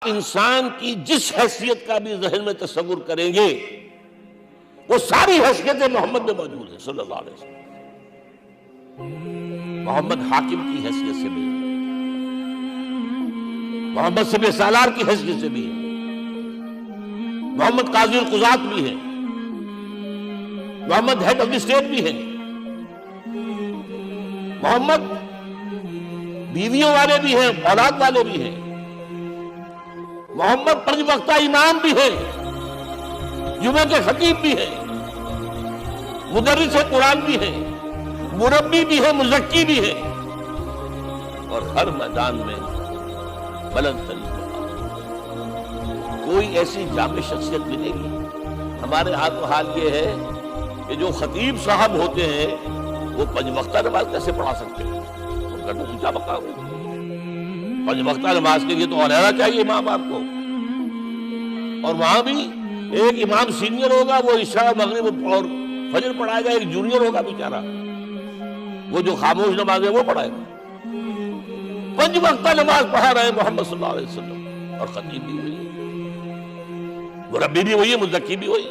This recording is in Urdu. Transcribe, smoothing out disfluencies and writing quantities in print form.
انسان کی جس حیثیت کا بھی ذہن میں تصور کریں گے وہ ساری حیثیتیں محمد میں موجود ہیں صلی اللہ علیہ وسلم۔ محمد حاکم کی حیثیت سے بھی ہے، محمد سب سالار کی حیثیت سے بھی ہے، محمد قاضی القضات بھی ہے، محمد ہیڈ آف دی اسٹیٹ بھی ہے، محمد بیویوں والے بھی ہیں، اولاد والے بھی ہیں، محمد 5 وقتہ امام بھی ہے، جمعہ کے خطیب بھی ہے، مدرس قرآن بھی ہے، مربی بھی ہے، مزکی بھی ہے، اور ہر میدان میں بلند ترین مقام۔ کوئی ایسی جامع شخصیت ملے گی؟ ہمارے ہاتھ و حال یہ ہے کہ جو خطیب صاحب ہوتے ہیں وہ 5 وقتہ نماز کیسے پڑھا سکتے ہیں؟ ان کا تو اونچا مقام ہے۔ 5 وقتہ نماز کے لیے تو علیحدہ چاہیے امام آپ کو، اور وہاں بھی ایک امام سینئر ہوگا، وہ عشاء مغرب اور فجر پڑھائے گا، ایک جونیئر ہوگا بیچارہ، وہ جو خاموش نماز ہے وہ پڑھائے گا۔ 5 وقتہ نماز پڑھا رہے محمد صلی اللہ علیہ وسلم، اور خطیب بھی وہی، مربی بھی وہی، مزکی بھی وہی۔